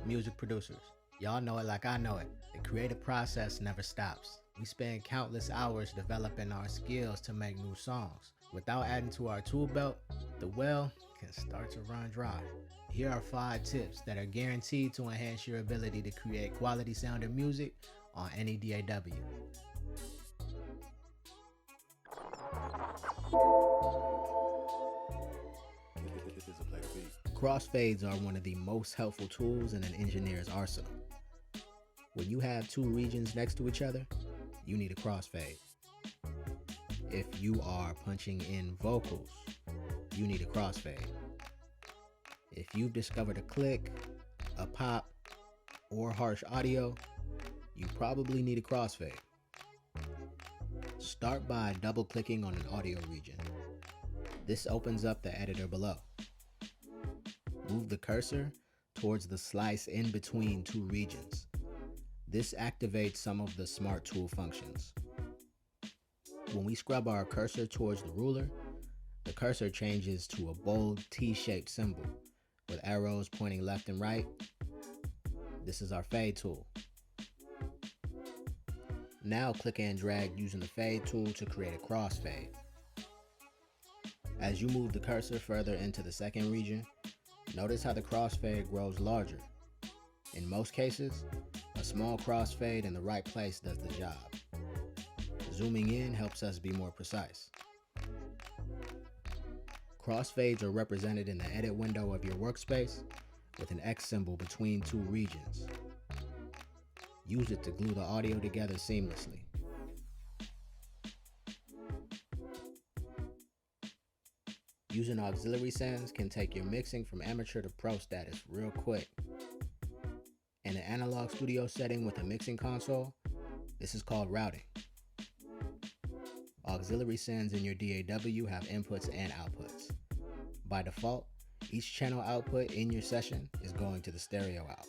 Music producers, y'all know it like I know it. The creative process never stops. We spend countless hours developing our skills to make new songs. Without adding to our tool belt, the well can start to run dry. Here are 5 tips that are guaranteed to enhance your ability to create quality sounding music on any DAW. Crossfades are one of the most helpful tools in an engineer's arsenal. When you have 2 regions next to each other, you need a crossfade. If you are punching in vocals, you need a crossfade. If you've discovered a click, a pop, or harsh audio, you probably need a crossfade. Start by double-clicking on an audio region. This opens up the editor below. Move the cursor towards the slice in between 2 regions. This activates some of the Smart Tool functions. When we scrub our cursor towards the ruler, the cursor changes to a bold T-shaped symbol with arrows pointing left and right. This is our fade tool. Now click and drag using the fade tool to create a crossfade. As you move the cursor further into the second region, notice how the crossfade grows larger. In most cases, a small crossfade in the right place does the job. Zooming in helps us be more precise. Crossfades are represented in the edit window of your workspace with an X symbol between 2 regions. Use it to glue the audio together seamlessly. Using auxiliary sends can take your mixing from amateur to pro status real quick. In an analog studio setting with a mixing console, this is called routing. Auxiliary sends in your DAW have inputs and outputs. By default, each channel output in your session is going to the stereo out.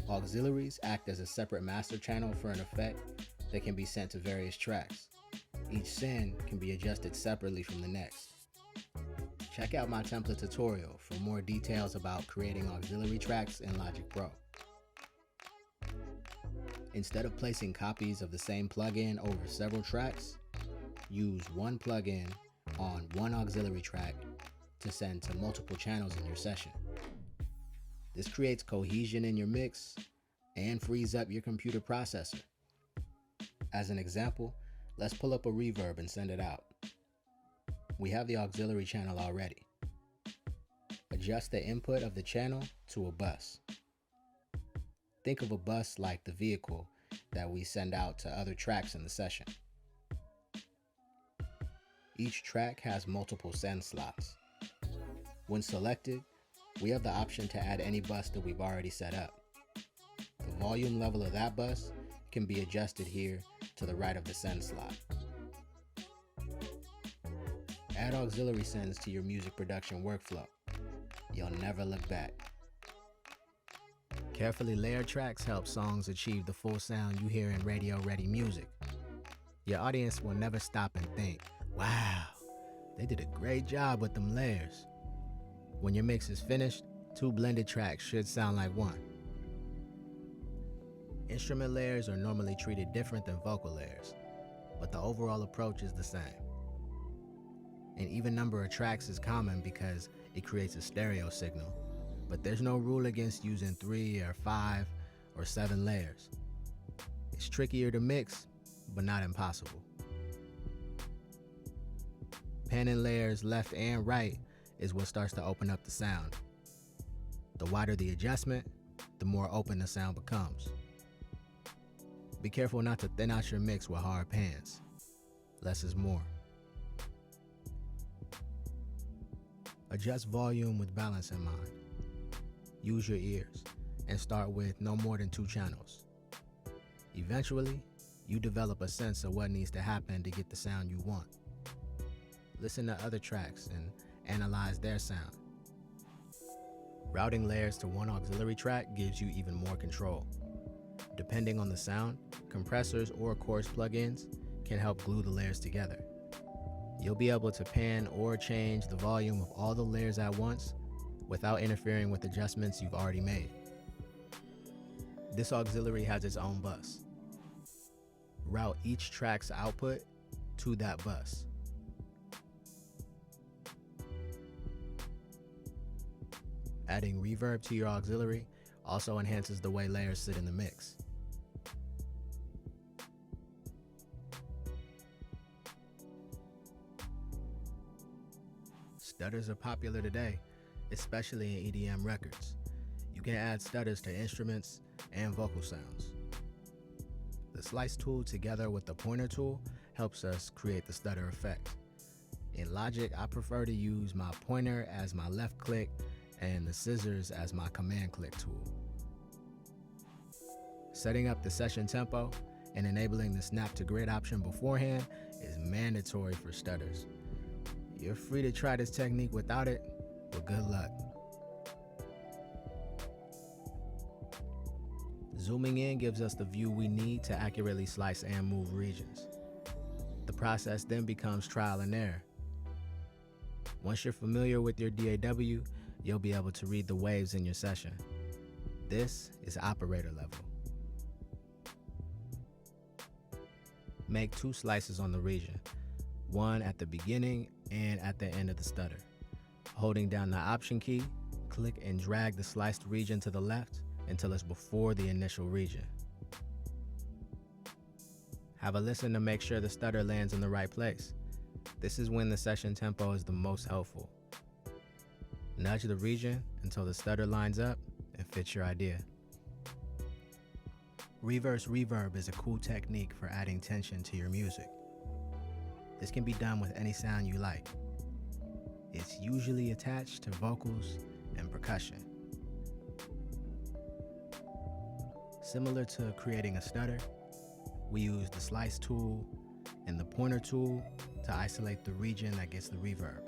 Auxiliaries act as a separate master channel for an effect that can be sent to various tracks. Each send can be adjusted separately from the next. Check out my template tutorial for more details about creating auxiliary tracks in Logic Pro. Instead of placing copies of the same plugin over several tracks, use one plugin on one auxiliary track to send to multiple channels in your session. This creates cohesion in your mix and frees up your computer processor. As an example, let's pull up a reverb and send it out. We have the auxiliary channel already. Adjust the input of the channel to a bus. Think of a bus like the vehicle that we send out to other tracks in the session. Each track has multiple send slots. When selected, we have the option to add any bus that we've already set up. The volume level of that bus can be adjusted here to the right of the send slot. Add auxiliary sends to your music production workflow. You'll never look back. Carefully layered tracks help songs achieve the full sound you hear in radio-ready music. Your audience will never stop and think, wow, they did a great job with them layers. When your mix is finished, 2 blended tracks should sound like one. Instrument layers are normally treated different than vocal layers, but the overall approach is the same. An even number of tracks is common because it creates a stereo signal, but there's no rule against using 3 or 5 or 7 layers. It's trickier to mix, but not impossible. Panning layers left and right is what starts to open up the sound. The wider the adjustment, the more open the sound becomes. Be careful not to thin out your mix with hard pans. Less is more. Adjust volume with balance in mind. Use your ears and start with no more than 2 channels. Eventually, you develop a sense of what needs to happen to get the sound you want. Listen to other tracks and analyze their sound. Routing layers to one auxiliary track gives you even more control. Depending on the sound, compressors or chorus plugins can help glue the layers together. You'll be able to pan or change the volume of all the layers at once without interfering with adjustments you've already made. This auxiliary has its own bus. Route each track's output to that bus. Adding reverb to your auxiliary also enhances the way layers sit in the mix. Stutters are popular today, especially in EDM records. You can add stutters to instruments and vocal sounds. The slice tool together with the pointer tool helps us create the stutter effect. In Logic, I prefer to use my pointer as my left click and the scissors as my command click tool. Setting up the session tempo and enabling the snap to grid option beforehand is mandatory for stutters. You're free to try this technique without it, but good luck. Zooming in gives us the view we need to accurately slice and move regions. The process then becomes trial and error. Once you're familiar with your DAW, you'll be able to read the waves in your session. This is operator level. Make 2 slices on the region, one at the beginning and at the end of the stutter. Holding down the Option key, click and drag the sliced region to the left until it's before the initial region. Have a listen to make sure the stutter lands in the right place. This is when the session tempo is the most helpful. Nudge the region until the stutter lines up and fits your idea. Reverse reverb is a cool technique for adding tension to your music. This can be done with any sound you like. It's usually attached to vocals and percussion. Similar to creating a stutter, we use the slice tool and the pointer tool to isolate the region that gets the reverb.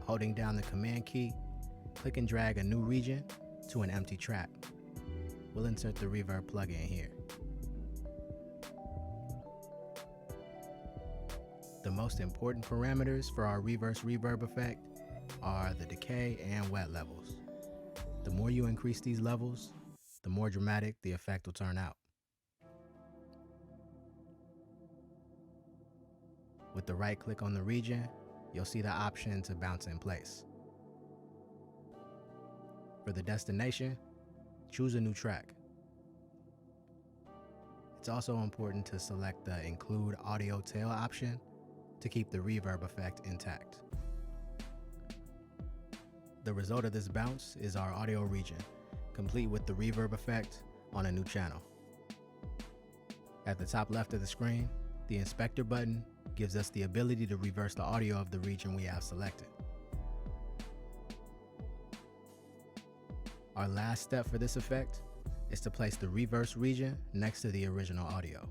Holding down the Command key, click and drag a new region to an empty track. We'll insert the reverb plugin here. The most important parameters for our reverse reverb effect are the decay and wet levels. The more you increase these levels, the more dramatic the effect will turn out. With the right click on the region, you'll see the option to bounce in place. For the destination, choose a new track. It's also important to select the Include Audio Tail option to keep the reverb effect intact. The result of this bounce is our audio region, complete with the reverb effect on a new channel. At the top left of the screen, the inspector button gives us the ability to reverse the audio of the region we have selected. Our last step for this effect is to place the reverse region next to the original audio.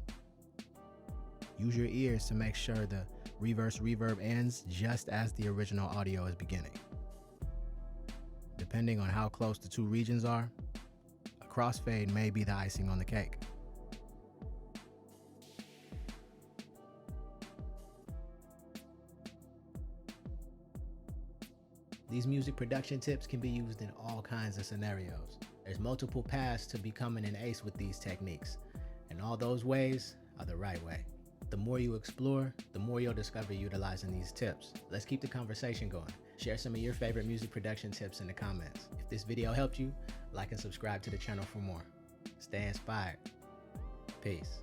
Use your ears to make sure the reverse reverb ends just as the original audio is beginning. Depending on how close the two regions are, a crossfade may be the icing on the cake. These music production tips can be used in all kinds of scenarios. There's multiple paths to becoming an ace with these techniques, and all those ways are the right way. The more you explore, the more you'll discover utilizing these tips. Let's keep the conversation going. Share some of your favorite music production tips in the comments. If this video helped you, like and subscribe to the channel for more. Stay inspired. Peace.